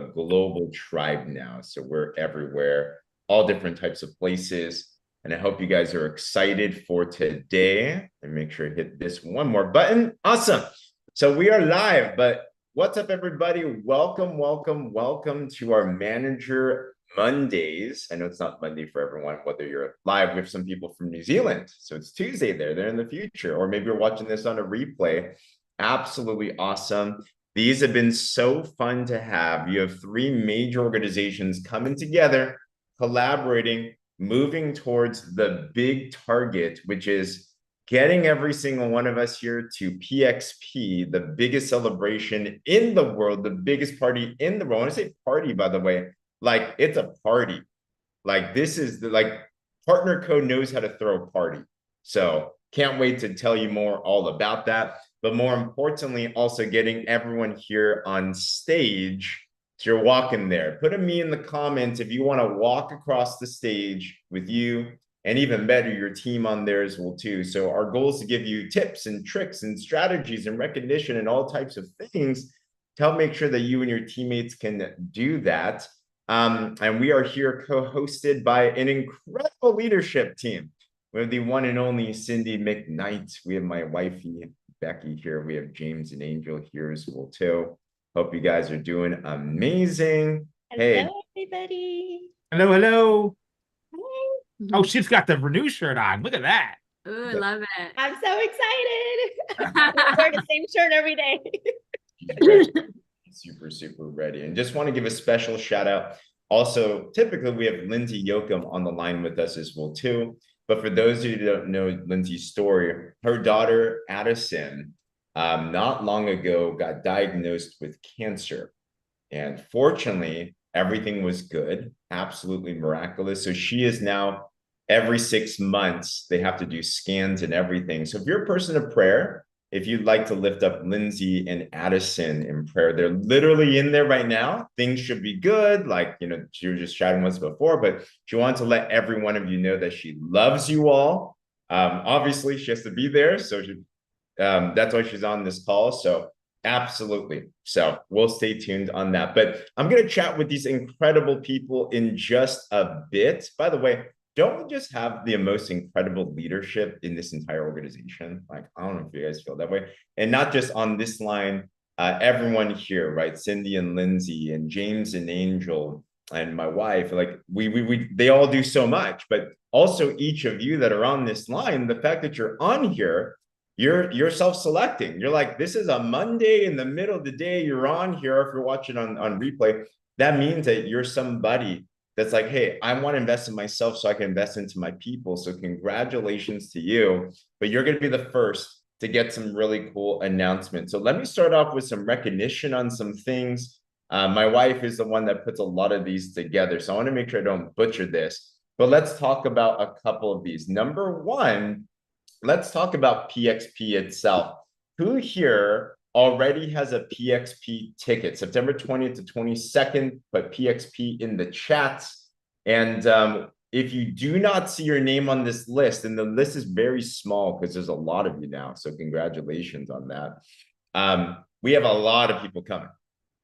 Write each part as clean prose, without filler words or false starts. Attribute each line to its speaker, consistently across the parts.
Speaker 1: a global tribe now. So we're everywhere, all different types of places. And I hope you guys are excited for today. And make sure to hit this one more button. Awesome. So we are live, but what's up, everybody? Welcome, welcome, welcome to our Manager Mondays. I know it's not Monday for everyone, whether you're live with some people from New Zealand. So it's Tuesday there, they're in the future, or maybe you're watching this on a replay. Absolutely awesome. These have been so fun to have. You have three major organizations coming together, collaborating, moving towards the big target, which is getting every single one of us here to PXP, the biggest celebration in the world, the biggest party in the world. When I say party, by the way, like it's a party. Like this is Partner Code knows how to throw a party. So can't wait to tell you more all about that. But more importantly, also getting everyone here on stage. So you're walking there. Put a me in the comments if you want to walk across the stage with you, and even better, your team on there as well too. So our goal is to give you tips and tricks and strategies and recognition and all types of things to help make sure that you and your teammates can do that. And we are here co-hosted by an incredible leadership team. We have the one and only Cindy McKnight. We have my wifey, Becky, here. We have James and Angel here as well too. Hope you guys are doing amazing.
Speaker 2: Hello, everybody.
Speaker 3: Hello, hello.
Speaker 2: Hey.
Speaker 3: Oh, she's got the Renew shirt on. Look at that.
Speaker 4: Ooh, I love it.
Speaker 2: I'm so excited. I wear the same shirt every day.
Speaker 1: Super, super ready. And just want to give a special shout out. Also, typically we have Lindsay Yoakum on the line with us as well too. But for those of you who don't know Lindsay's story, her daughter Addison not long ago got diagnosed with cancer. And fortunately, everything was good, absolutely miraculous. So she is now, every 6 months, they have to do scans and everything. So if you're a person of prayer, if you'd like to lift up Lindsay and Addison in prayer, they're literally in there right now. Things should be good. Like, you know, she was just chatting once before, but she wants to let every one of you know that she loves you all. Obviously, she has to be there. So that's why she's on this call. So absolutely. So we'll stay tuned on that. But I'm going to chat with these incredible people in just a bit. By the way, don't we just have the most incredible leadership in this entire organization? Like, I don't know if you guys feel that way. And not just on this line, everyone here, right? Cindy and Lindsay and James and Angel and my wife, like they all do so much. But also each of you that are on this line, the fact that you're on here, you're self-selecting. You're like, this is a Monday in the middle of the day. You're on here. If you're watching on replay, that means that you're somebody that's like, hey, I want to invest in myself so I can invest into my people. So congratulations to you. But you're going to be the first to get some really cool announcements. So let me start off with some recognition on some things. My wife is the one that puts a lot of these together. So I want to make sure I don't butcher this. But let's talk about a couple of these. Number one, let's talk about PXP itself. Who here already has a PXP ticket? September 20th to 22nd, put PXP in the chat. And if you do not see your name on this list, and the list is very small because there's a lot of you now, so congratulations on that. We have a lot of people coming.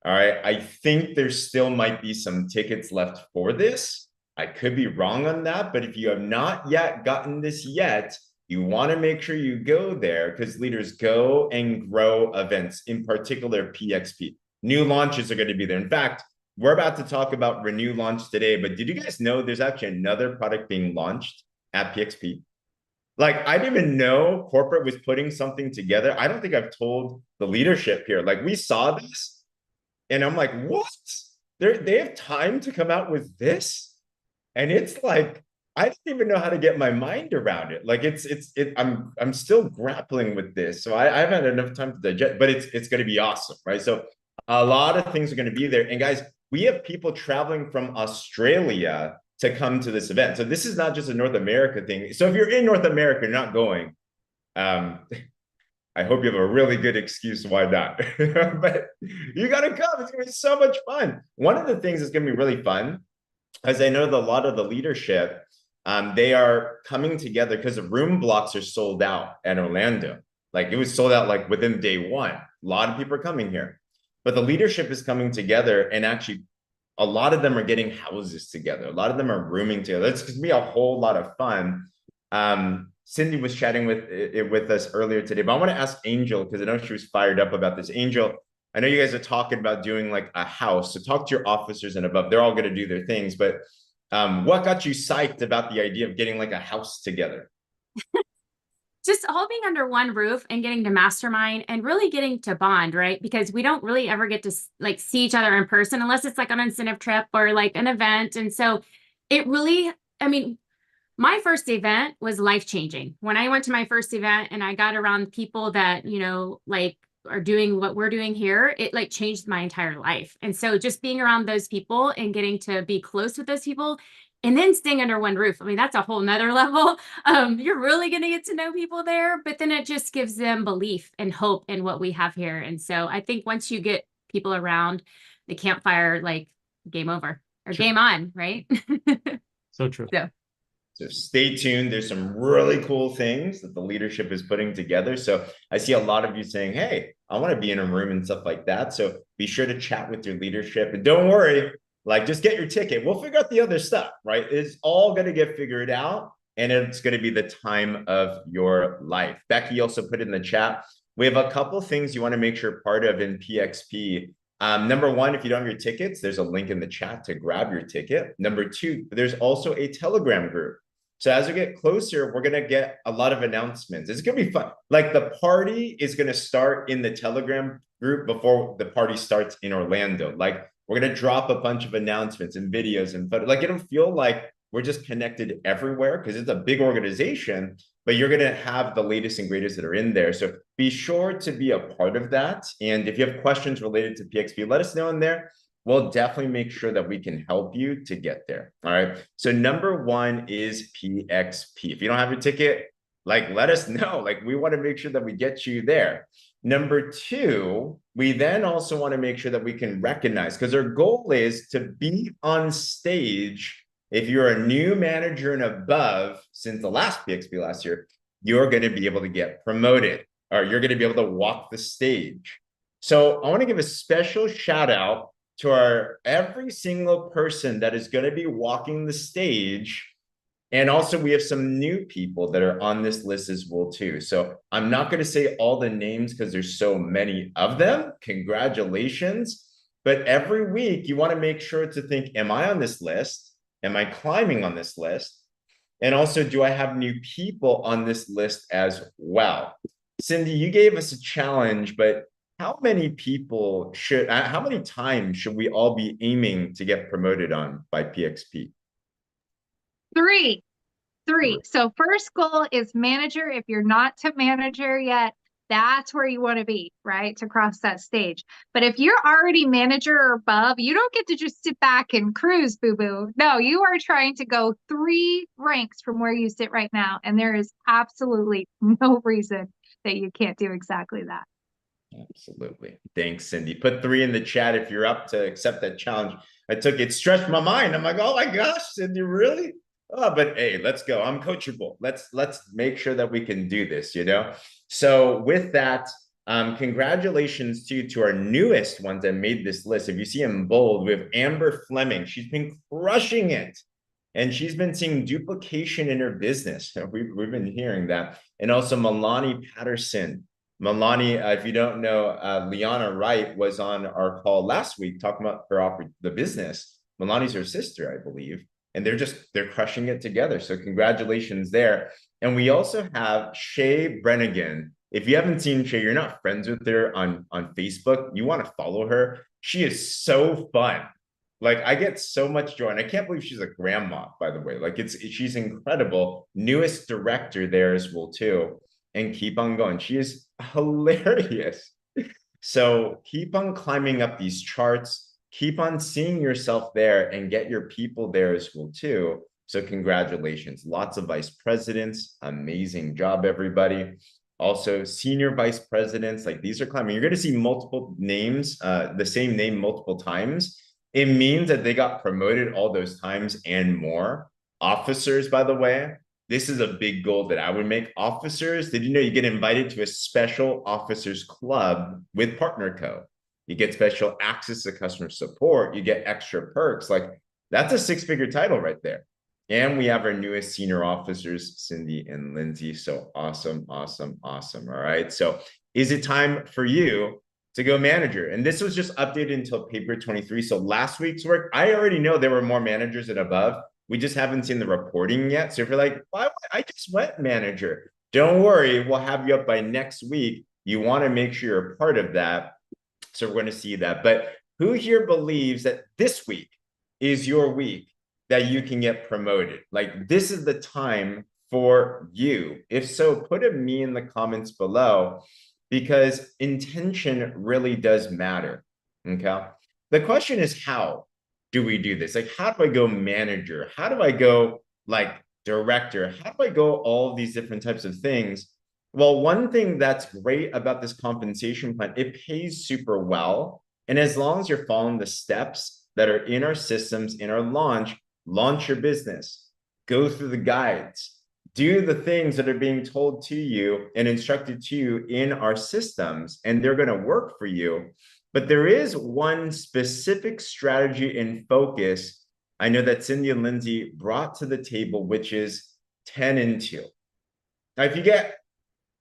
Speaker 1: All right, I think there still might be some tickets left for this. I could be wrong on that, but if you have not yet gotten this yet, you want to make sure you go there because leaders go and grow events, in particular PXP. New launches are going to be there. In fact, we're about to talk about Renew launch today, but did you guys know there's actually another product being launched at PXP? Like, I didn't even know corporate was putting something together. I don't think I've told the leadership here. Like, we saw this, and I'm like, what? They have time to come out with this? And it's like, I didn't even know how to get my mind around it. Like I'm still grappling with this. So I haven't had enough time to digest, but it's going to be awesome, right? So a lot of things are going to be there. And guys, we have people traveling from Australia to come to this event. So this is not just a North America thing. So if you're in North America, you're not going. I hope you have a really good excuse why not. But you got to come. It's going to be so much fun. One of the things that's going to be really fun, as I know that a lot of the leadership, they are coming together because the room blocks are sold out at Orlando. Like it was sold out like within day one. A lot of people are coming here. But the leadership is coming together and actually a lot of them are getting houses together. A lot of them are rooming together. It's going to be a whole lot of fun. Cindy was chatting with us earlier today, but I want to ask Angel, because I know she was fired up about this. Angel, I know you guys are talking about doing like a house. So talk to your officers and above. They're all going to do their things, but what got you psyched about the idea of getting like a house together?
Speaker 4: Just all being under one roof and getting to mastermind and really getting to bond, right? Because we don't really ever get to like see each other in person unless it's like an incentive trip or like an event. And so it really, I mean, my first event was life-changing. When I went to my first event and I got around people that, you know, like are doing what we're doing here, it like changed my entire life. And so just being around those people and getting to be close with those people and then staying under one roof. I mean, that's a whole nother level. You're really going to get to know people there, but then it just gives them belief and hope in what we have here. And so I think once you get people around the campfire, like game over or game on, right?
Speaker 3: So true.
Speaker 1: So stay tuned. There's some really cool things that the leadership is putting together. So I see a lot of you saying, hey, I want to be in a room and stuff like that. So be sure to chat with your leadership and don't worry, like just get your ticket. We'll figure out the other stuff, right? It's all going to get figured out and it's going to be the time of your life. Becky also put in the chat. We have a couple things you want to make sure part of in PXP. Number one, if you don't have your tickets, there's a link in the chat to grab your ticket. Number two, there's also a Telegram group. So as we get closer, we're going to get a lot of announcements. It's going to be fun. Like the party is going to start in the Telegram group before the party starts in Orlando. Like we're going to drop a bunch of announcements and videos and photos. Like it'll feel like we're just connected everywhere because it's a big organization, but you're going to have the latest and greatest that are in there. So be sure to be a part of that. And if you have questions related to PXP, let us know in there. We'll definitely make sure that we can help you to get there. All right. So number one is PXP. If you don't have your ticket, like let us know. Like we want to make sure that we get you there. Number two, we then also want to make sure that we can recognize, because our goal is to be on stage. If you're a new manager and above since the last PXP last year, you're going to be able to get promoted or you're going to be able to walk the stage. So I want to give a special shout out to every single person that is going to be walking the stage. And also we have some new people that are on this list as well too. So I'm not going to say all the names because there's so many of them. Congratulations. But every week you want to make sure to think, am I on this list? Am I climbing on this list? And also, do I have new people on this list as well? Cindy, you gave us a challenge, but how many times should we all be aiming to get promoted on by PXP?
Speaker 5: Three. So first goal is manager. If you're not to manager yet, that's where you want to be, right? To cross that stage. But if you're already manager or above, you don't get to just sit back and cruise, boo-boo. No, you are trying to go 3 ranks from where you sit right now. And there is absolutely no reason that you can't do exactly that.
Speaker 1: Absolutely. Thanks, Cindy. Put 3 in the chat if you're up to accept that challenge. It stretched my mind. I'm like, oh my gosh, Cindy, really? Oh, but hey, let's go. I'm coachable. Let's make sure that we can do this, you know? So with that, congratulations to our newest ones that made this list. If you see in bold, we have Amber Fleming. She's been crushing it. And she's been seeing duplication in her business. We've been hearing that. And also Milani Patterson. Milani, if you don't know, Liana Wright was on our call last week talking about the business. Milani's her sister, I believe. And they're crushing it together. So congratulations there. And we also have Shay Brennigan. If you haven't seen Shay, you're not friends with her on Facebook, you want to follow her. She is so fun. Like I get so much joy. And I can't believe she's a grandma, by the way. Like she's incredible. Newest director there as well, too. And keep on going. She is hilarious. So keep on climbing up these charts. Keep on seeing yourself there and get your people there as well too. So congratulations. Lots of vice presidents. Amazing job, everybody. Also senior vice presidents, like these are climbing. You're going to see multiple names, the same name multiple times. It means that they got promoted all those times and more. Officers, by the way, this is a big goal that I would make. Officers, did you know you get invited to a special officers club with Partner Co? You get special access to customer support. You get extra perks. Like that's a six-figure title right there. And we have our newest senior officers, Cindy and Lindsay. So awesome, awesome, awesome. All right. So is it time for you to go manager? And this was just updated until paper 23. So last week's work, I already know there were more managers and above. We just haven't seen the reporting yet. So if you're like, why I just went manager, don't worry, we'll have you up by next week. You want to make sure you're a part of that. So we're going to see that. But who here believes that this week is your week that you can get promoted? Like this is the time for you. If so, put a me in the comments below, because intention really does matter. Okay. The question is, how do we do this? Like, how do I go manager? How do I go like director? How do I go all of these different types of things? Well, one thing that's great about this compensation plan, it pays super well. And as long as you're following the steps that are in our systems, in our launch your business, go through the guides, do the things that are being told to you and instructed to you in our systems, and they're going to work for you. But there is one specific strategy and focus I know that Cindy and Lindsay brought to the table, which is 10 and 2. Now, if you get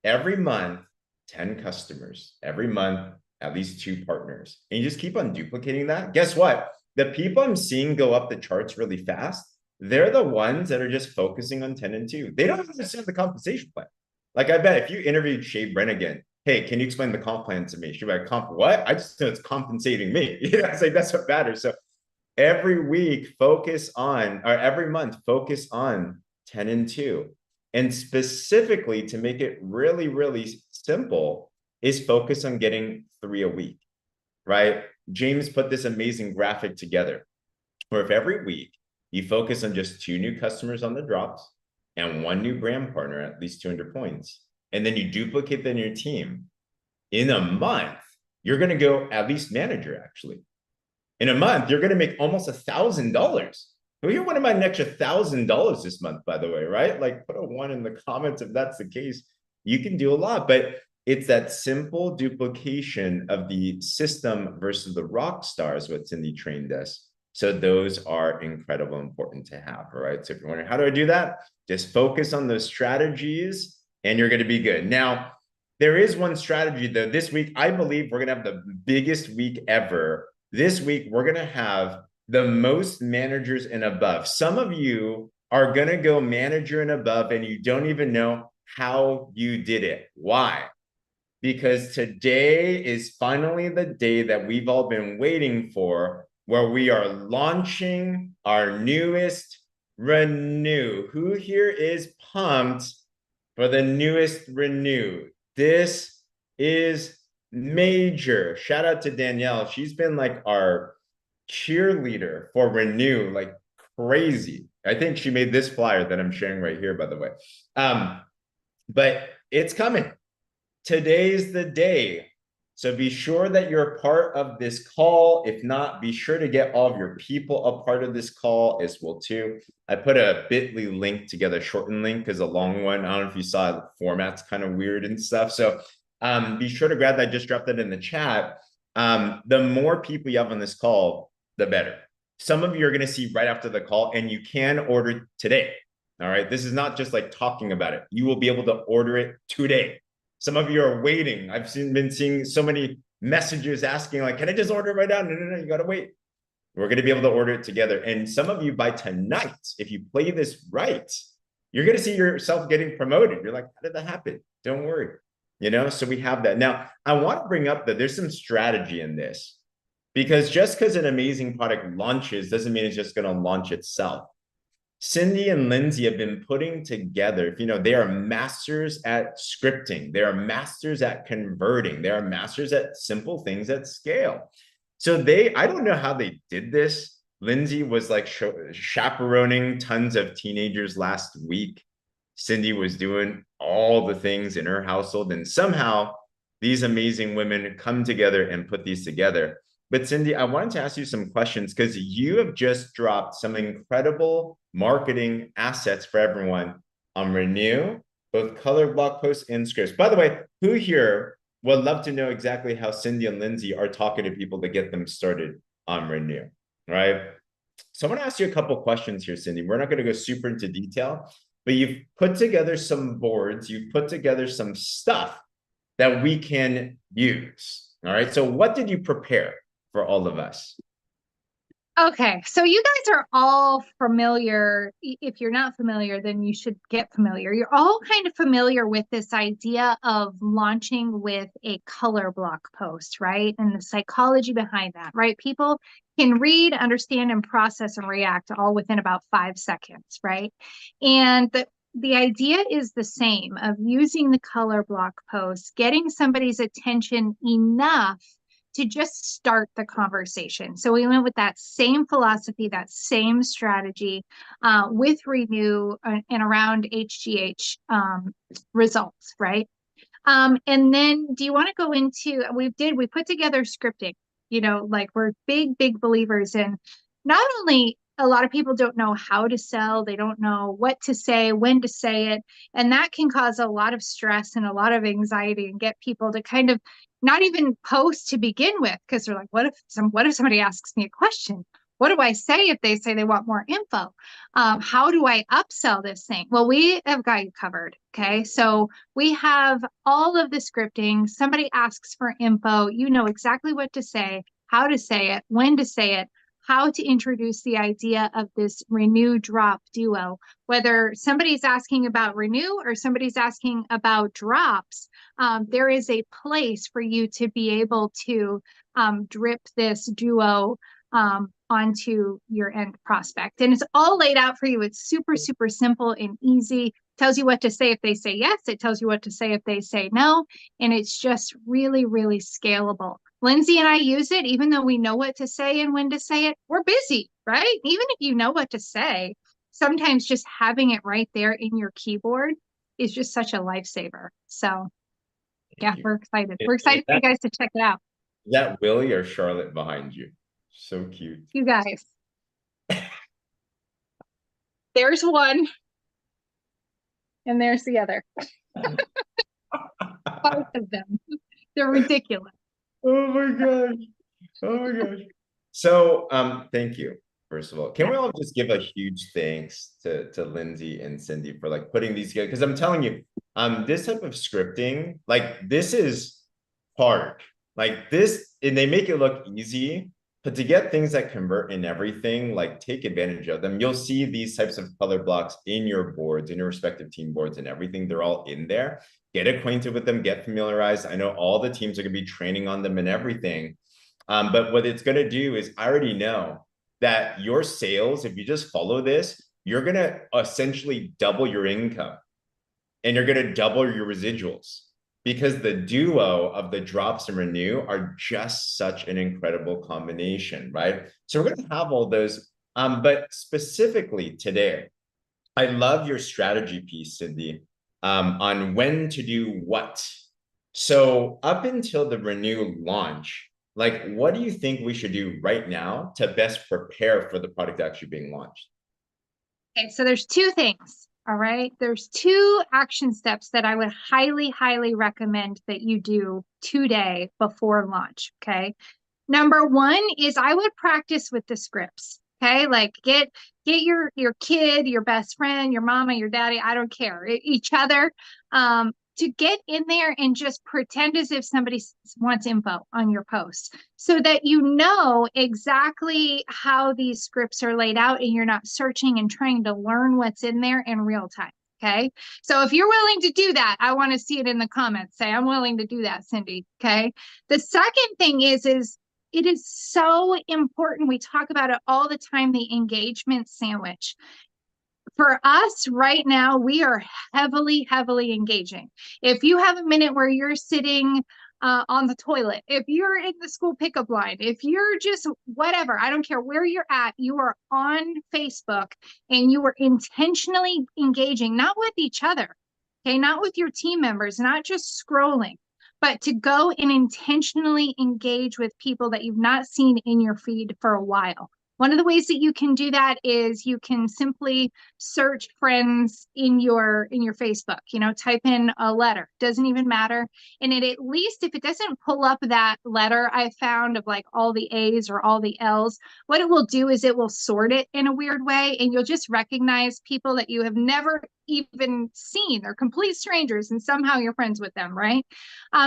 Speaker 1: every month 10 customers, every month at least 2 partners, and you just keep on duplicating that, guess what? The people I'm seeing go up the charts really fast, they're the ones that are just focusing on 10 and 2. They don't understand the compensation plan. Like I bet if you interviewed Shay Brennigan, hey, can you explain the comp plan to me? She'd be like, comp what? I just know it's compensating me. It's like, that's what matters. So every week, every month, focus on 10 and 2. And specifically to make it really, really simple is focus on getting 3 a week, right? James put this amazing graphic together where if every week you focus on just 2 new customers on the drops and 1 new brand partner, at least 200 points, and then you duplicate that in your team, in a month, you're going to go at least manager, actually. In a month, you're going to make almost $1,000. Who here wanted my extra $1,000 this month, by the way, right? Like put a 1 in the comments if that's the case. You can do a lot, but it's that simple duplication of the system versus the rock stars, what Cindy trained us. So those are incredibly important to have, all right? So if you're wondering, how do I do that? Just focus on those strategies and you're going to be good. Now, there is one strategy though. This week, I believe we're going to have the biggest week ever. This week, we're going to have the most managers and above. Some of you are going to go manager and above and you don't even know how you did it. Why? Because today is finally the day that we've all been waiting for, where we are launching our newest Renew. Who here is pumped for the newest Renew? This is major. Shout out to Danielle. She's been like our cheerleader for Renew, like crazy. I think she made this flyer that I'm sharing right here, by the way. But it's coming. Today's the day. So be sure that you're a part of this call. If not, be sure to get all of your people a part of this call as well too. I put a bit.ly link together, shortened link because a long one, I don't know if you saw it, the format's kind of weird and stuff. So be sure to grab that. I just dropped that in the chat. The more people you have on this call, the better. Some of you are going to see right after the call and you can order today. All right. This is not just like talking about it. You will be able to order it today. Some of you are waiting. I've been seeing so many messages asking like, can I just order it right now? No, you got to wait. We're going to be able to order it together. And some of you by tonight, if you play this right, you're going to see yourself getting promoted. You're like, how did that happen? Don't worry. You know, so we have that. Now, I want to bring up that there's some strategy in this, because just because an amazing product launches doesn't mean it's just going to launch itself. Cindy and Lindsay have been putting together, you know, they are masters at scripting. They are masters at converting. They are masters at simple things at scale. So I don't know how they did this. Lindsay was like chaperoning tons of teenagers last week. Cindy was doing all the things in her household, and somehow these amazing women come together and put these together. But Cindy, I wanted to ask you some questions because you have just dropped some incredible marketing assets for everyone on Renew, both color blog posts and scripts. By the way, who here would love to know exactly how Cindy and Lindsay are talking to people to get them started on Renew, right? So I'm going to ask you a couple questions here, Cindy. We're not going to go super into detail, but you've put together some boards, you've put together some stuff that we can use. All right. So what did you prepare for all of us?
Speaker 5: Okay, so you guys are all familiar. If you're not familiar, then you should get familiar. You're all kind of familiar with this idea of launching with a color block post, right? And the psychology behind that, right? People can read, understand, and process and react all within about 5 seconds, right? And the idea is the same of using the color block post, getting somebody's attention enough to just start the conversation. So we went with that same philosophy, that same strategy with Renew and around HGH results, right? And then do you want to go into, we put together scripting, like we're big believers in not only a lot of people don't know how to sell, they don't know what to say, when to say it, and that can cause a lot of stress and a lot of anxiety and get people to kind of not even post to begin with, because they're like, what if somebody asks me a question? What do I say if they say they want more info? How do I upsell this thing? Well, we have got you covered. Okay. So we have all of the scripting. Somebody asks for info. You know exactly what to say, how to say it, when to say it, how to introduce the idea of this renew drop duo. Whether somebody's asking about renew or somebody's asking about drops, there is a place for you to be able to drip this duo onto your end prospect. And it's all laid out for you. It's super simple and easy. Tells you what to say if they say yes. It tells you what to say if they say no. And it's just really scalable. Lindsay and I use it, even though we know what to say and when to say it. We're busy, right? Even if you know what to say, sometimes just having it right there in your keyboard is just such a lifesaver. So yeah, we're excited. We're excited for you guys to check it out.
Speaker 1: Is that Willie or Charlotte behind you? So cute.
Speaker 5: You guys. There's one. And there's the other. Both of them. They're ridiculous.
Speaker 1: Oh my gosh. Oh my gosh. So thank you, first of all. Can we all just give a huge thanks to Lindsay and Cindy for like putting these together? Because I'm telling you, this type of scripting, like this is hard. Like this, and they make it look easy, but to get things that convert in everything, like take advantage of them. You'll see these types of color blocks in your boards, in your respective team boards and everything. They're all in there. Get acquainted with them, get familiarized. I know all the teams are going to be training on them and everything. But what it's going to do is I already know that your sales, if you just follow this, you're going to essentially double your income and you're going to double your residuals, because the duo of the drops and renew are just such an incredible combination, right? So we're going to have all those. But specifically today, I love your strategy piece, Cindy, on when to do what. So up until the renew launch, like what do you think we should do right now to best prepare for the product actually being launched?
Speaker 5: Okay, so there's two things. All right. There's 2 action steps that I would highly recommend that you do today before launch. Okay. Number 1 is I would practice with the scripts. Okay. Like get your kid, your best friend, your mama, your daddy, I don't care, each other, to get in there and just pretend as if somebody wants info on your post so that you know exactly how these scripts are laid out and you're not searching and trying to learn what's in there in real time. Okay. So if you're willing to do that, I want to see it in the comments. Say, I'm willing to do that, Cindy. Okay. The second thing is it is so important. We talk about it all the time, the engagement sandwich. For us right now, we are heavily engaging. If you have a minute where you're sitting on the toilet, if you're in the school pickup line, if you're just whatever, I don't care where you're at, you are on Facebook and you are intentionally engaging, not with each other, okay, not with your team members, not just scrolling, but to go and intentionally engage with people that you've not seen in your feed for a while. One of the ways that you can do that is you can simply search friends in your Facebook, type in a letter, doesn't even matter. And it, at least if it doesn't pull up that letter I found of like all the A's or all the L's, what it will do is it will sort it in a weird way, and you'll just recognize people that you have never even seen. They're complete strangers and somehow you're friends with them, right?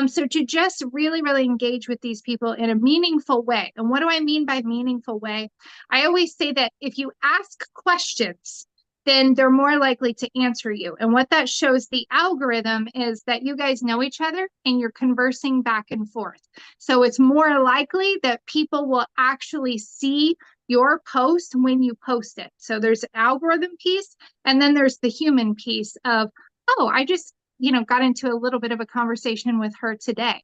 Speaker 5: So to just really, really engage with these people in a meaningful way. And what do I mean by meaningful way? I always say that if you ask questions, then they're more likely to answer you. And what that shows the algorithm is that you guys know each other and you're conversing back and forth. So it's more likely that people will actually see your post when you post it. So there's an algorithm piece, and then there's the human piece of, oh, I just, got into a little bit of a conversation with her today.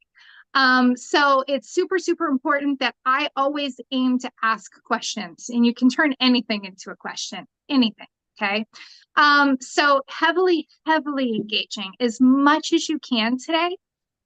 Speaker 5: So it's super, super important that I always aim to ask questions, and you can turn anything into a question, anything. Okay. So heavily engaging as much as you can today.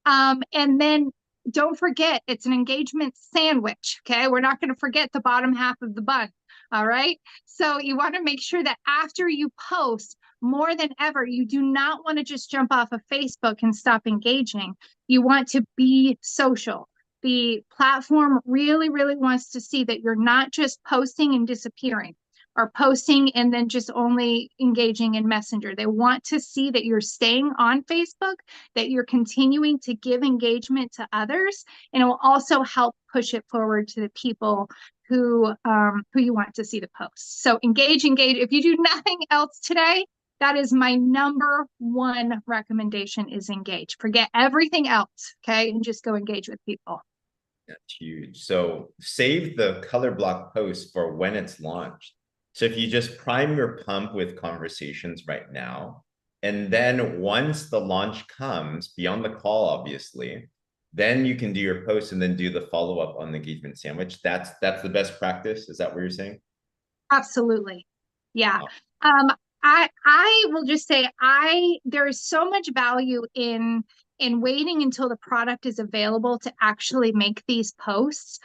Speaker 5: And then don't forget, it's an engagement sandwich. Okay. We're not going to forget the bottom half of the bun. All right. So you want to make sure that after you post, more than ever, you do not want to just jump off of Facebook and stop engaging. You want to be social. The platform really, really wants to see that you're not just posting and disappearing, or posting and then just only engaging in Messenger. They want to see that you're staying on Facebook, that you're continuing to give engagement to others, and it will also help push it forward to the people who you want to see the posts. So engage. If you do nothing else today, that is my number one recommendation, is engage. Forget everything else, okay? And just go engage with people.
Speaker 1: That's huge. So save the color block post for when it's launched. So if you just prime your pump with conversations right now, and then once the launch comes, beyond the call, obviously, then you can do your post and then do the follow-up on the engagement sandwich. That's the best practice. Is that what you're saying?
Speaker 5: Absolutely. Yeah.
Speaker 1: Wow.
Speaker 5: I will just say there is so much value in waiting until the product is available to actually make these posts,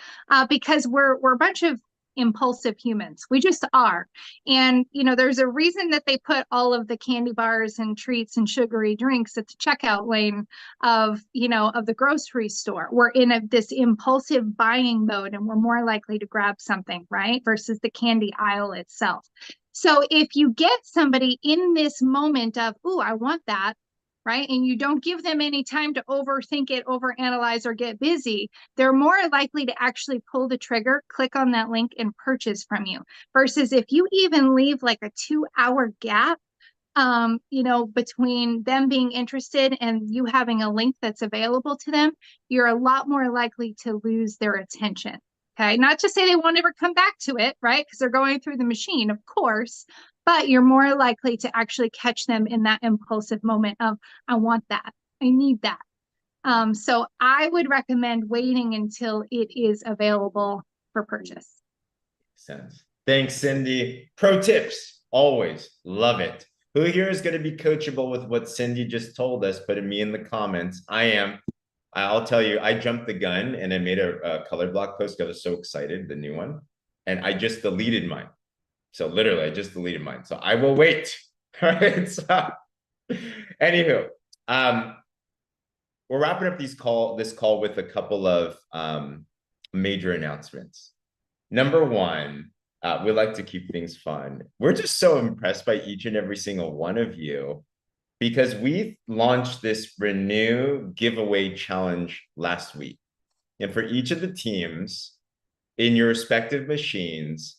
Speaker 5: because we're a bunch of impulsive humans. We just are. And there's a reason that they put all of the candy bars and treats and sugary drinks at the checkout lane of the grocery store. We're in this impulsive buying mode, and we're more likely to grab something, right, versus the candy aisle itself. So if you get somebody in this moment of, ooh, I want that, right, and you don't give them any time to overthink it, overanalyze, or get busy, they're more likely to actually pull the trigger, click on that link, and purchase from you. Versus if you even leave like a 2-hour gap, between them being interested and you having a link that's available to them, you're a lot more likely to lose their attention. Okay, not to say they won't ever come back to it, right? Because they're going through the machine, of course, but you're more likely to actually catch them in that impulsive moment of, I want that, I need that. So I would recommend waiting until it is available for purchase.
Speaker 1: Makes sense. Thanks, Cindy. Pro tips, always love it. Who here is going to be coachable with what Cindy just told us? Put me in the comments. I am. I'll tell you, I jumped the gun and I made a color block post. I was so excited, the new one, and I just deleted mine. So literally, I just deleted mine. So I will wait. All right. So, anywho, we're wrapping up this call with a couple of major announcements. Number one, we like to keep things fun. We're just so impressed by each and every single one of you, because we launched this Renew giveaway challenge last week. And for each of the teams in your respective machines,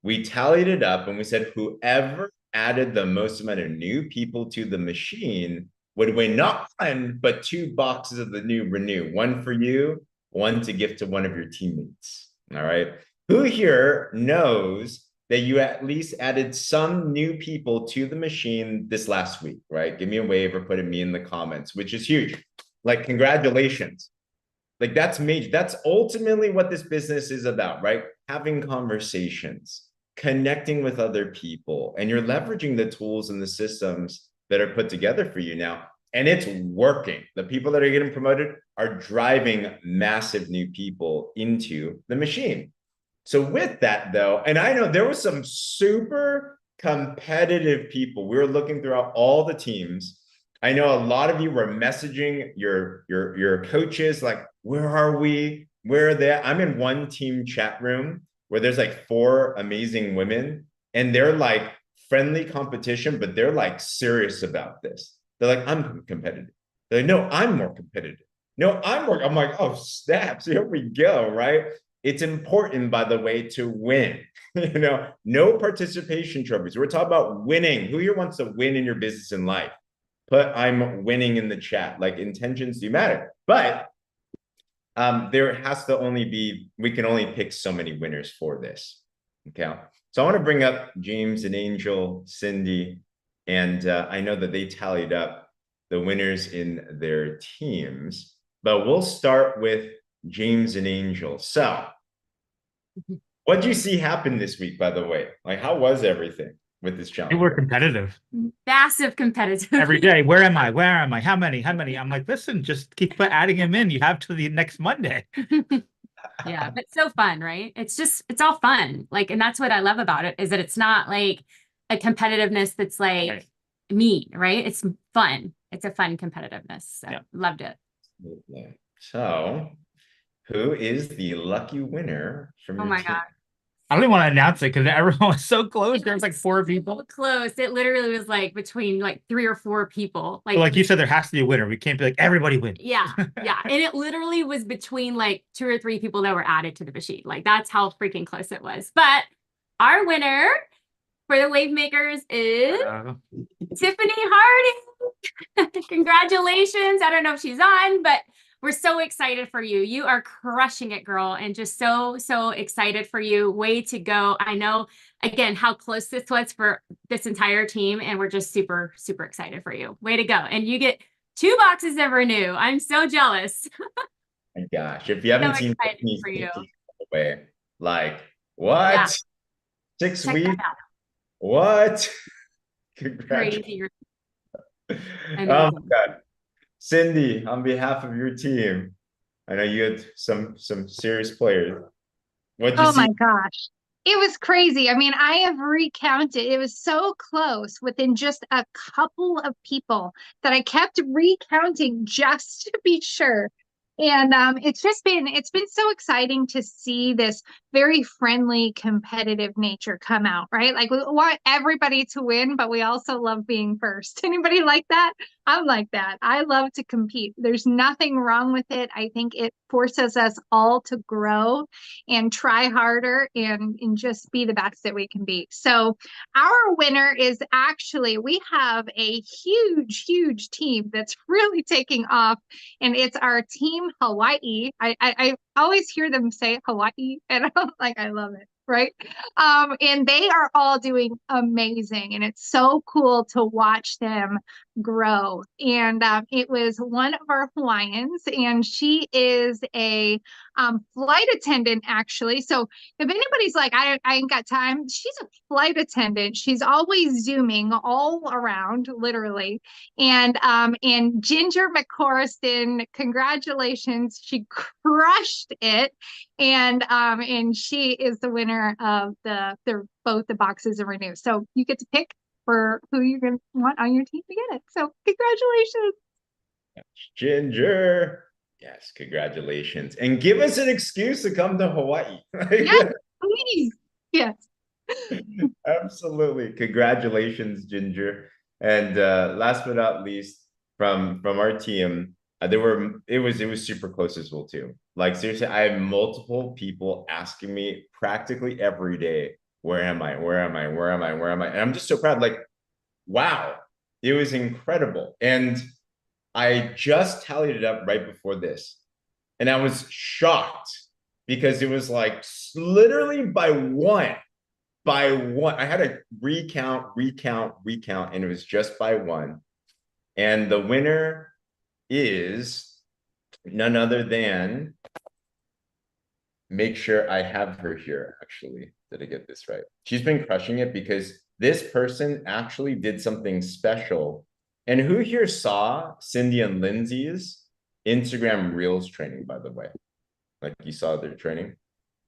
Speaker 1: we tallied it up and we said, whoever added the most amount of new people to the machine would win not one, but 2 boxes of the new Renew. One for you, one to gift to one of your teammates. All right. Who here knows that you at least added some new people to the machine this last week, right? Give me a wave or put a me in the comments, which is huge. Like, congratulations. Like, that's major. That's ultimately what this business is about, right? Having conversations, connecting with other people, and you're leveraging the tools and the systems that are put together for you now. And it's working. The people that are getting promoted are driving massive new people into the machine. So with that though, and I know there was some super competitive people. We were looking throughout all the teams. I know a lot of you were messaging your coaches, like, where are we? Where are they? I'm in one team chat room where there's like 4 amazing women, and they're like friendly competition, but they're like serious about this. They're like, I'm competitive. They're like, no, I'm more competitive. No, I'm more. I'm like, oh, snaps. Here we go, right? It's important, by the way, to win. No participation trophies. We're talking about winning. Who here wants to win in your business and life? Put I'm winning in the chat. Like, intentions do matter. But there has to only be, we can only pick so many winners for this. Okay. So I want to bring up James and Angel, Cindy, and I know that they tallied up the winners in their teams, but we'll start with James and Angel. So what did you see happen this week, by the way? Like, how was everything with this challenge?
Speaker 3: We were competitive
Speaker 4: Massive competitive.
Speaker 3: every day. Where am I? Where am I? How many? How many? I'm like, listen, just keep adding them in. You have to the next Monday.
Speaker 4: Yeah, but so fun, right? It's all fun. Like, and that's what I love about it, is that it's not like a competitiveness that's like
Speaker 3: Right.
Speaker 4: mean, right? It's fun. It's a fun competitiveness. So
Speaker 3: Yeah.
Speaker 4: loved it.
Speaker 1: So who is the lucky winner from
Speaker 4: Oh
Speaker 1: your
Speaker 4: my
Speaker 1: team?
Speaker 4: God.
Speaker 3: I don't even want to announce it because everyone was so close. There was like 4 people.
Speaker 4: So close. It literally was like between like 3 or 4 people.
Speaker 3: But like you said, there has to be a winner. We can't be like everybody win.
Speaker 4: Yeah, yeah. And it literally was between like 2 or 3 people that were added to the machine. Like, that's how freaking close it was. But our winner for the Wayvmakers is Tiffany Harding. Congratulations. I don't know if she's on, but we're so excited for you. You are crushing it, girl, and just so excited for you. Way to go. I know, again, how close this was for this entire team, and we're just super excited for you. Way to go. And you get 2 boxes of Renew. I'm so jealous.
Speaker 1: My gosh, if you haven't
Speaker 4: So
Speaker 1: seen
Speaker 4: excited
Speaker 1: Tiffany's
Speaker 4: for you.
Speaker 1: pictures, by the way, like, what?
Speaker 4: Yeah.
Speaker 1: 6
Speaker 4: Check
Speaker 1: weeks?
Speaker 4: that out.
Speaker 1: What? Congratulations.
Speaker 4: Crazy.
Speaker 1: Oh my
Speaker 4: Amazing.
Speaker 1: God. Cindy, on behalf of your team, I know you had some serious players. What'd you
Speaker 5: Oh
Speaker 1: see?
Speaker 5: my gosh. It was crazy. I mean, I have recounted. It was so close within just a couple of people that I kept recounting just to be sure. And it's been so exciting to see this very friendly, competitive nature come out, right? Like, we want everybody to win, but we also love being first. Anybody like that? I'm like that. I love to compete. There's nothing wrong with it. I think it forces us all to grow and try harder and just be the best that we can be. So our winner is actually, we have a huge team that's really taking off, and it's our team Hawaii. I always hear them say Hawaii, and I'm like, I love it. Right. And they are all doing amazing. And it's so cool to watch them grow. And it was one of our Hawaiians, and she is a flight attendant, actually. So if anybody's like, I ain't got time, she's a flight attendant. She's always Zooming all around, literally. And Ginger McCorriston, congratulations. She crushed it. And she is the winner of both the boxes of Renew. So you get to pick for who you're going to want on your team to get it. So congratulations.
Speaker 1: Ginger. Yes, congratulations. And give us an excuse to come to Hawaii.
Speaker 5: Yes, please. Yes.
Speaker 1: Absolutely. Congratulations, Ginger. And last but not least, from our team, it was super close as well too. Like, seriously, I have multiple people asking me practically every day, where am I? Where am I? Where am I? Where am I? And I'm just so proud. Like, wow, it was incredible. And I just tallied it up right before this, and I was shocked because it was like literally by one. I had to recount, and it was just by one. And the winner is none other than, make sure I have her here, actually. Did I get this right? She's been crushing it because this person actually did something special. And who here saw Cindy and Lindsay's Instagram Reels training, by the way? Like, you saw their training?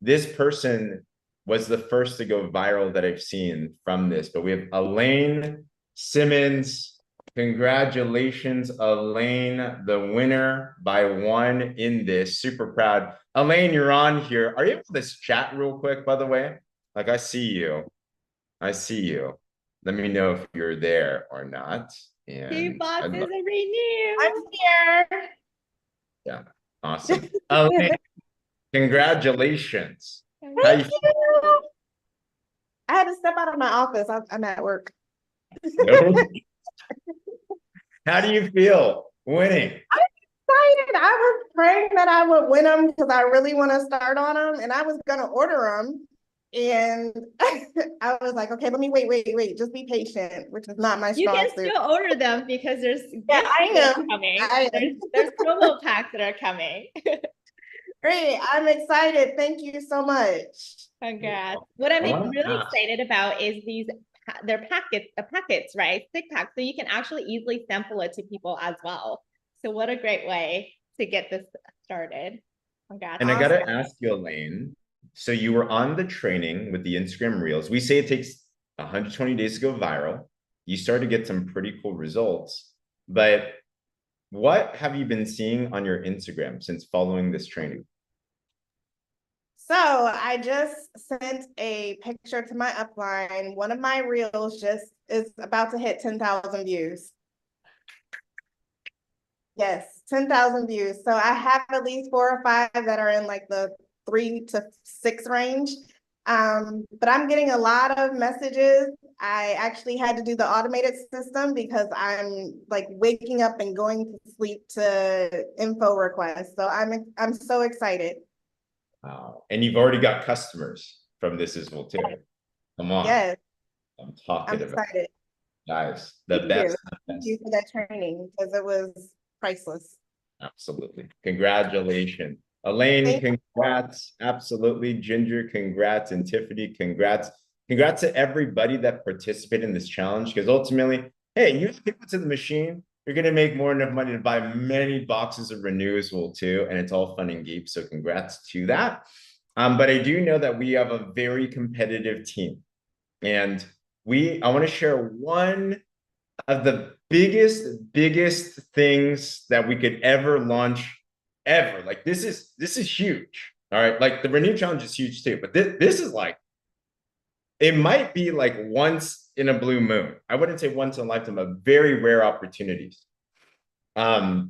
Speaker 1: this person was the first to go viral that I've seen from this, but we have Elaine Simmons. Congratulations, Elaine, the winner by 1 in this. Super proud. Elaine, you're on here. Are you able to chat real quick, by the way? Like, I see you. I see you. Let me know if you're there or not. And
Speaker 2: 2 boxes of renew.
Speaker 6: I'm here.
Speaker 1: yeah, awesome. Elaine, congratulations. How you
Speaker 6: Thank you. I had to step out of my office. I'm at work.
Speaker 1: feel? How do you feel winning?
Speaker 6: Excited. I was praying that I would win them because I really want to start on them, and I was gonna order them. And I was like, okay, let me wait. Just be patient, which is not my
Speaker 2: You
Speaker 6: strong
Speaker 2: can
Speaker 6: suit.
Speaker 2: still order them because there's
Speaker 6: Yeah,
Speaker 2: gifts
Speaker 6: I
Speaker 2: that are
Speaker 6: am.
Speaker 2: coming.
Speaker 6: I am.
Speaker 2: There's promo packs that are coming.
Speaker 6: Great. I'm excited. Thank you so much.
Speaker 2: Congrats. What I'm
Speaker 1: I wanna
Speaker 2: really
Speaker 1: ask.
Speaker 2: excited about is these they're packets, right? Stick packs. So you can actually easily sample it to people as well. So what a great way to get this started. Congrats.
Speaker 1: And I gotta ask you, Elaine. So you were on the training with the Instagram Reels. We say it takes 120 days to go viral. You started to get some pretty cool results. But what have you been seeing on your Instagram since following this training?
Speaker 6: So I just sent a picture to my upline. One of my reels just is about to hit 10,000 views. Yes, 10,000 views. So I have at least 4 or 5 that are in like the 3 to 6 range. But I'm getting a lot of messages. I actually had to do the automated system because I'm like waking up and going to sleep to info requests. So I'm so excited.
Speaker 1: Wow. And you've already got customers from this as well too. Come on.
Speaker 6: Yes,
Speaker 1: I'm
Speaker 6: I'm
Speaker 1: talking about
Speaker 6: excited.
Speaker 1: guys. The
Speaker 6: Thank
Speaker 1: best.
Speaker 6: you. Thank you for that training because it was priceless.
Speaker 1: Absolutely. Congratulations. Elaine,
Speaker 6: Thank you.
Speaker 1: congrats. Absolutely. Ginger, congrats. And Tiffany, congrats. Congrats to everybody that participated in this challenge because ultimately, hey, you people to the machine, you're going to make more than enough money to buy many boxes of Renew as well too. And it's all fun and games. So congrats to that. But I do know that we have a very competitive team. And I want to share one of the biggest things that we could ever launch ever. Like this is huge. All right. Like the Renew Challenge is huge too, but this is like, it might be like once in a blue moon. I wouldn't say once in a lifetime, but very rare opportunities. So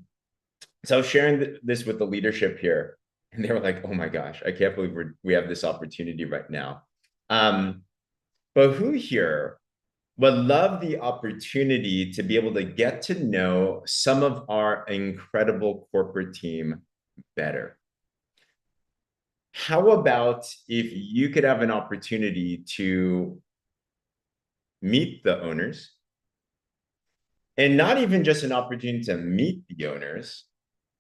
Speaker 1: I was sharing this with the leadership here, and they were like, "Oh my gosh, I can't believe we have this opportunity right now." But who here would love the opportunity to be able to get to know some of our incredible corporate team better? How about if you could have an opportunity to meet the owners, and not even just an opportunity to meet the owners,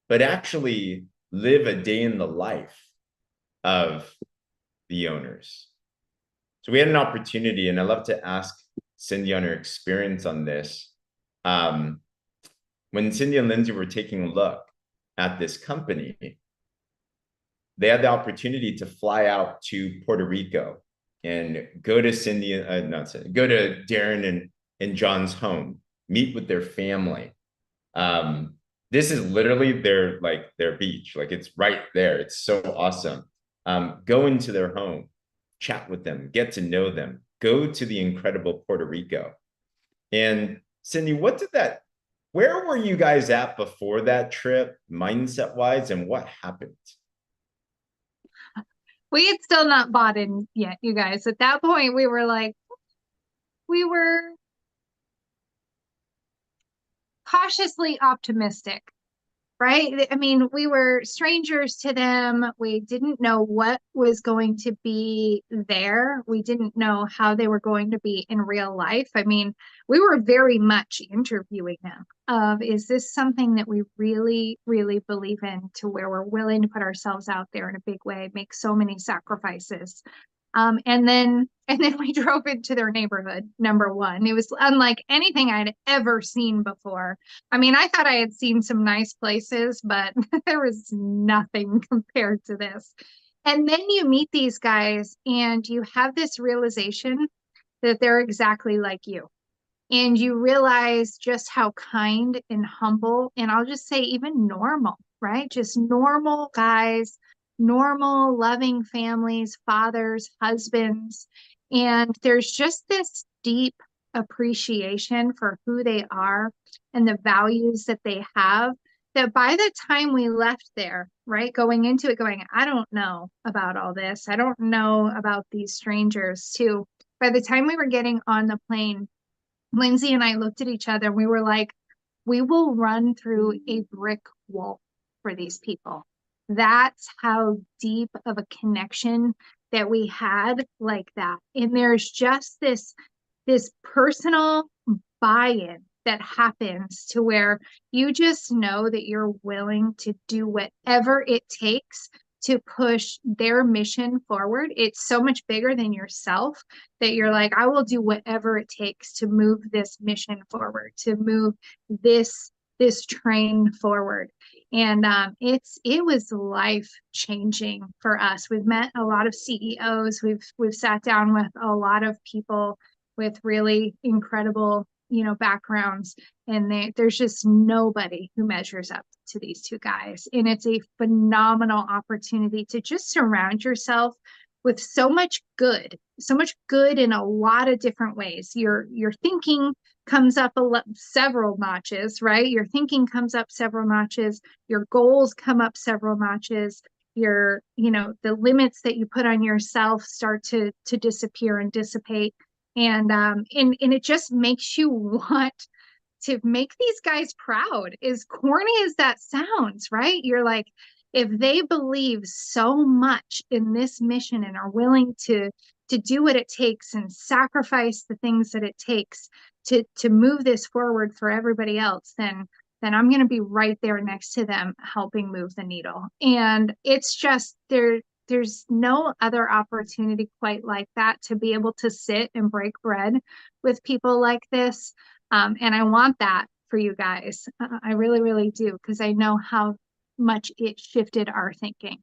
Speaker 1: but actually live a day in the life of the owners? So we had an opportunity, and I'd love to ask Cindy on her experience on this. When Cindy and Lindsay were taking a look at this company, they had the opportunity to fly out to Puerto Rico and go to go to Darren and John's home, meet with their family. This is literally their beach. Like it's right there. It's so awesome. Go into their home, chat with them, get to know them, go to the incredible Puerto Rico. And Cindy, where were you guys at before that trip, mindset wise, and what happened?
Speaker 5: We had still not bought in yet, you guys. At that point, we were cautiously optimistic, right? I mean, we were strangers to them. We didn't know what was going to be there. We didn't know how they were going to be in real life. I mean, we were very much interviewing them of, is this something that we really, really believe in, to where we're willing to put ourselves out there in a big way, make so many sacrifices. And then we drove into their neighborhood, number one. It was unlike anything I'd ever seen before. I mean, I thought I had seen some nice places, but there was nothing compared to this. And then you meet these guys and you have this realization that they're exactly like you. And you realize just how kind and humble, and I'll just say even normal, right? Just normal guys, normal, loving families, fathers, husbands. And there's just this deep appreciation for who they are and the values that they have, that by the time we left there, right, going into it, going, I don't know about all this. I don't know about these strangers too. By the time we were getting on the plane, Lindsay and I looked at each other and we were like, we will run through a brick wall for these people. That's how deep of a connection that we had like that. And there's just this personal buy-in that happens to where you just know that you're willing to do whatever it takes to push their mission forward. It's so much bigger than yourself that you're like, I will do whatever it takes to move this mission forward, to move this train forward. And it was life changing for us. We've met a lot of CEOs. We've sat down with a lot of people with really incredible, backgrounds, and there's just nobody who measures up to these two guys. And it's a phenomenal opportunity to just surround yourself with so much good in a lot of different ways. Your thinking comes up several notches, right? Your thinking comes up several notches. Your goals come up several notches. The limits that you put on yourself start to disappear and dissipate. And it just makes you want to make these guys proud, as corny as that sounds, right? You're like, if they believe so much in this mission and are willing to do what it takes and sacrifice the things that it takes to move this forward for everybody else, then I'm going to be right there next to them helping move the needle. And it's just there's no other opportunity quite like that, to be able to sit and break bread with people like this. And I want that for you guys. I really, really do, because I know how much it shifted our thinking.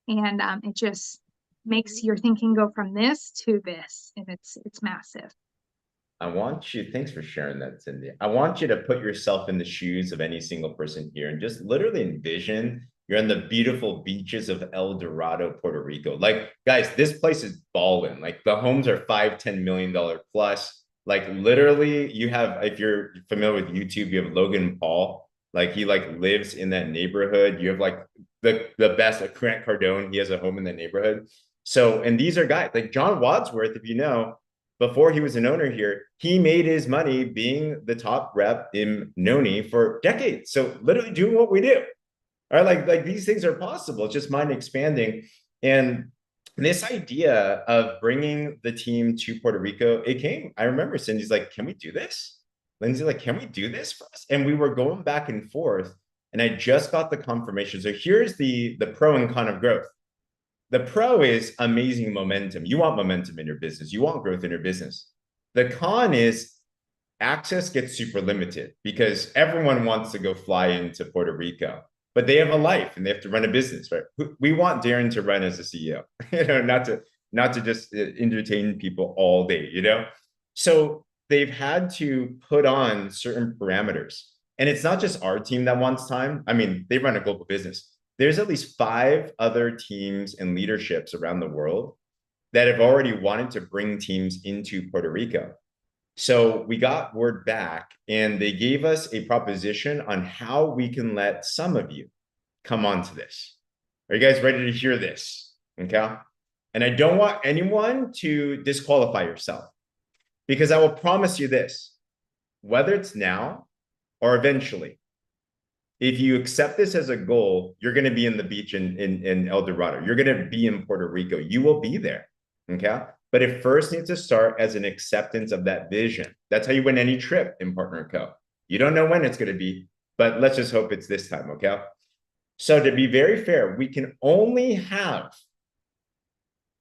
Speaker 5: And it just makes your thinking go from this to this. And it's massive.
Speaker 1: Thanks for sharing that, Cindy. I want you to put yourself in the shoes of any single person here and just literally envision you're on the beautiful beaches of El Dorado, Puerto Rico. Like, guys, this place is balling. Like, the homes are $5-10 million plus. Like, literally, you have, if you're familiar with YouTube, you have Logan Paul. Like, he lives in that neighborhood. You have the best, Grant Cardone. He has a home in the neighborhood. So, and these are guys like John Wadsworth, if you know, before he was an owner here, he made his money being the top rep in Noni for decades. So literally doing what we do. All right, like these things are possible. It's just mind expanding. And this idea of bringing the team to Puerto Rico, it came, I remember Cindy's like, can we do this? Lindsay, like, can we do this for us? And we were going back and forth, and I just got the confirmation. So here's the pro and con of growth. The pro is amazing momentum. You want momentum in your business. You want growth in your business. The con is access gets super limited because everyone wants to go fly into Puerto Rico, but they have a life and they have to run a business, right? We want Darren to run as a CEO, not to just entertain people all day, So they've had to put on certain parameters. And it's not just our team that wants time. I mean, they run a global business. There's at least 5 other teams and leaderships around the world that have already wanted to bring teams into Puerto Rico. So we got word back and they gave us a proposition on how we can let some of you come onto this. Are you guys ready to hear this? Okay. And I don't want anyone to disqualify yourself, because I will promise you this, whether it's now or eventually, if you accept this as a goal, you're going to be in the beach in El Dorado. You're going to be in Puerto Rico. You will be there. Okay. But it first needs to start as an acceptance of that vision. That's how you win any trip in Partner Co. You don't know when it's going to be, but let's just hope it's this time. Okay. So to be very fair, we can only have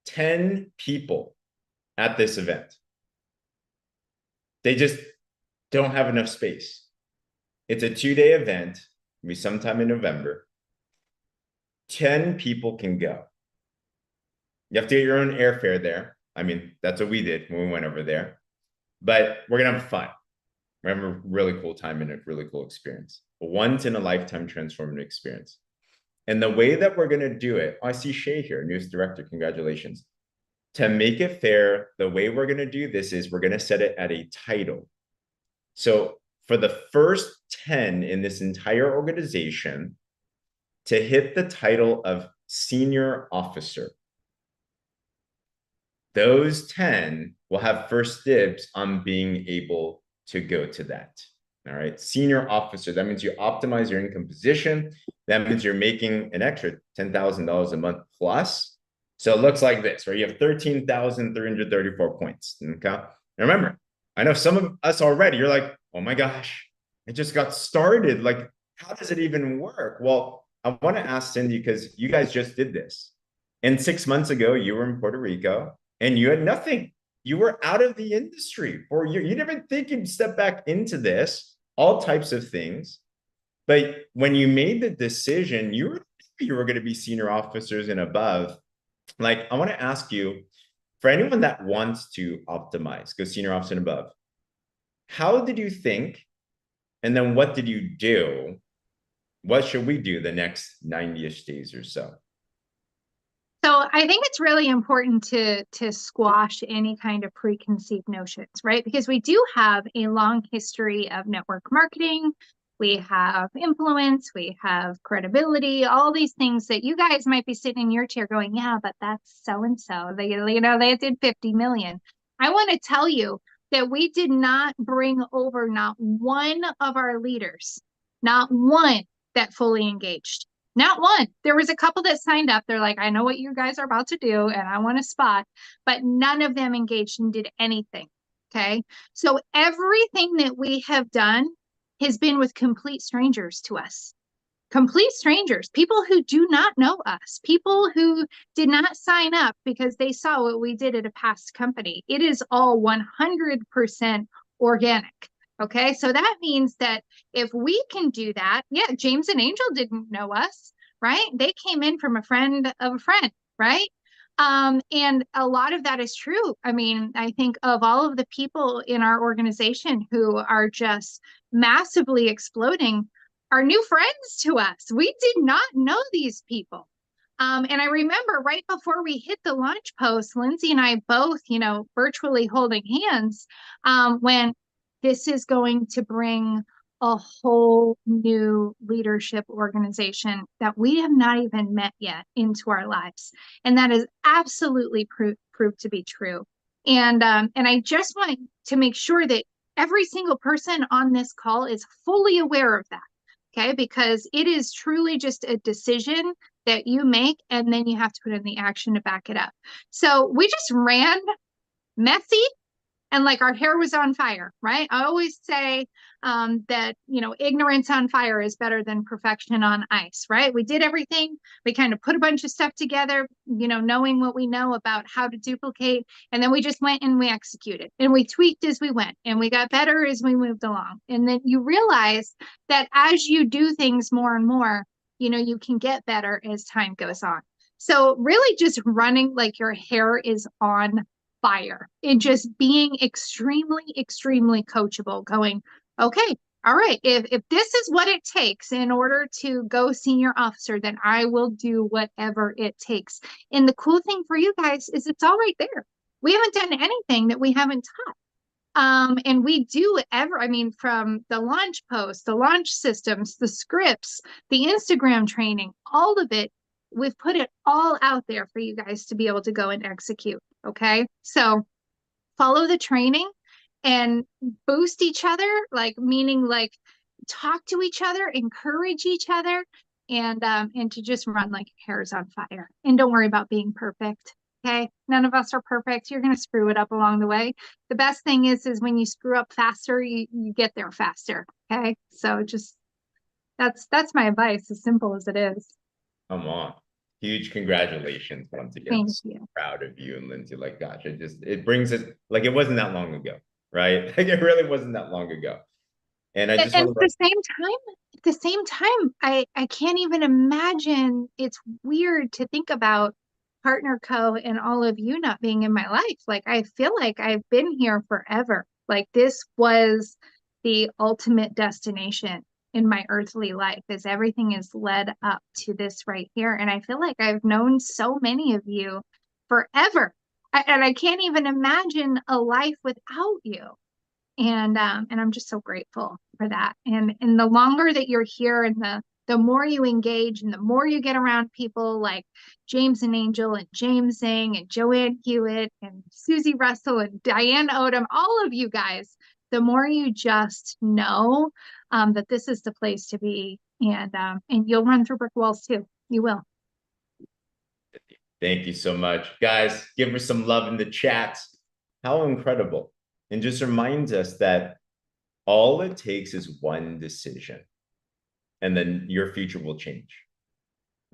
Speaker 1: 10 people at this event. They just don't have enough space. It's a 2-day event. It'll be sometime in November. 10 people can go. You have to get your own airfare there. I mean, that's what we did when we went over there. But we're gonna have fun. We're having a really cool time and a really cool experience. A once in a lifetime transformative experience. And the way that we're gonna do it, I see Shay here, news director, congratulations. To make it fair, the way we're gonna do this is we're gonna set it at a title. So for the first 10 in this entire organization to hit the title of senior officer, those 10 will have first dibs on being able to go to that. All right, senior officer, that means you optimize your income position. That means you're making an extra $10,000 a month plus. So it looks like this, where you have 13,334 points. Okay. Now remember, I know some of us already, you're like, oh my gosh, I just got started. Like, how does it even work? Well, I want to ask Cindy, because you guys just did this. And 6 months ago, you were in Puerto Rico and you had nothing. You were out of the industry for you. You didn't even think you'd step back into this, all types of things. But when you made the decision, you were going to be senior officers and above. Like, I want to ask you, for anyone that wants to optimize, go senior officer and above, how did you think? And then what did you do? What should we do the next 90-ish days or so?
Speaker 5: So I think it's really important to squash any kind of preconceived notions, right? Because we do have a long history of network marketing. We have influence, we have credibility, all these things that you guys might be sitting in your chair going, yeah, but that's so-and-so. They did 50 million. I want to tell you that we did not bring over not one of our leaders, not one that fully engaged. Not one. There was a couple that signed up. They're like, I know what you guys are about to do and I want a spot, but none of them engaged and did anything. Okay. So everything that we have done has been with complete strangers to us. Complete strangers, people who do not know us, people who did not sign up because they saw what we did at a past company. It is all 100% organic. Okay, so that means that if we can do that, yeah, James and Angel didn't know us, right? They came in from a friend of a friend, right? And a lot of that is true. I mean, I think of all of the people in our organization who are just massively exploding are new friends to us. We did not know these people. And I remember right before we hit the launch post, Lindsay and I both, virtually holding hands, when this is going to bring a whole new leadership organization that we have not even met yet into our lives. And that is absolutely proved to be true. And I just want to make sure that every single person on this call is fully aware of that. Okay, because it is truly just a decision that you make, and then you have to put in the action to back it up. So we just ran messy and like our hair was on fire, right? I always say that, ignorance on fire is better than perfection on ice, right? We did everything. We kind of put a bunch of stuff together, knowing what we know about how to duplicate. And then we just went and we executed and we tweaked as we went and we got better as we moved along. And then you realize that as you do things more and more, you can get better as time goes on. So really just running like your hair is on fire and just being extremely, extremely coachable, going, okay, all right, if this is what it takes in order to go senior officer, then I will do whatever it takes. And the cool thing for you guys is it's all right there. We haven't done anything that we haven't taught. And we do from the launch posts, the launch systems, the scripts, the Instagram training, all of it, we've put it all out there for you guys to be able to go and execute. Okay, so follow the training and boost each other, meaning talk to each other, encourage each other, and to just run like your hair's on fire. And don't worry about being perfect. Okay, none of us are perfect. You're going to screw it up along the way. The best thing is when you screw up faster, you get there faster. Okay, so just that's my advice, as simple as it is.
Speaker 1: Come on. Huge congratulations once again.
Speaker 5: Thank you.
Speaker 1: Proud of you and Lindsay. Like, gosh, it brings us, like, it wasn't that long ago, right? Like, it really wasn't that long ago. And I just
Speaker 5: at the same time, I can't even imagine. It's weird to think about partner co and all of you not being in my life. Like, I feel like I've been here forever. Like, this was the ultimate destination in my earthly life, is everything is led up to this right here. And I feel like I've known so many of you forever. And I can't even imagine a life without you. And I'm just so grateful for that. And the longer that you're here, and the more you engage, and the more you get around people like James and Angel and James Zhang and Joanne Hewitt and Susie Russell and Diane Odom, all of you guys, the more you just know that this is the place to be. And you'll run through brick walls too. You will.
Speaker 1: Thank you so much. Guys, give her some love in the chat. How incredible. And just reminds us that all it takes is one decision, and then your future will change,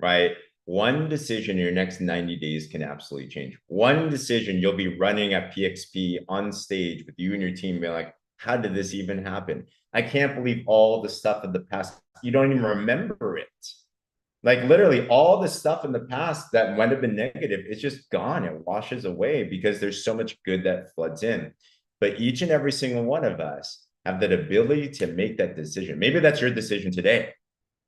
Speaker 1: right? One decision in your next 90 days can absolutely change. One decision, you'll be running at PXP on stage with you and your team, being like, how did this even happen? I can't believe all the stuff in the past. You don't even remember it. Like, literally all the stuff in the past that might have been negative, it's just gone. It washes away because there's so much good that floods in. But each and every single one of us have that ability to make that decision. Maybe that's your decision today,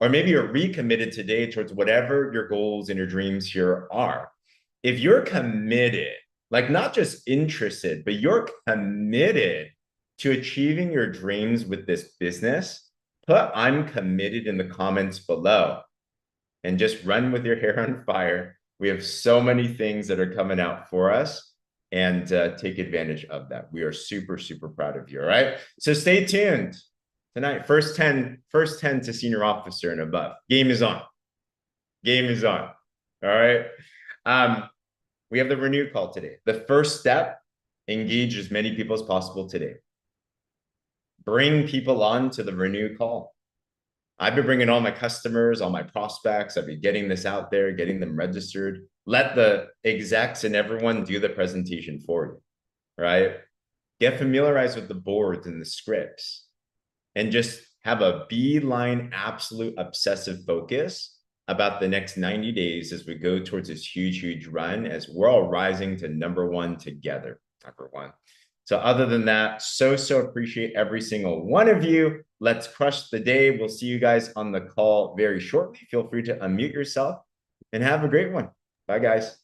Speaker 1: or maybe you're recommitted today towards whatever your goals and your dreams here are. If you're committed, like not just interested, but you're committed to achieving your dreams with this business, put "I'm committed" in the comments below and just run with your hair on fire. We have so many things that are coming out for us, and take advantage of that. We are super, super proud of you. All right. So stay tuned tonight. First 10 to senior officer and above. Game is on. Game is on. All right. We have the renew call today. The first step, engage as many people as possible today. Bring people on to the renew call. I've been bringing all my customers, all my prospects. I've been getting this out there, getting them registered. Let the execs and everyone do the presentation for you, right? Get familiarized with the boards and the scripts, and just have a beeline, absolute obsessive focus about the next 90 days as we go towards this huge, huge run, as we're all rising to #1 together, #1. So other than that, so appreciate every single one of you. Let's crush the day. We'll see you guys on the call very shortly. Feel free to unmute yourself and have a great one. Bye, guys.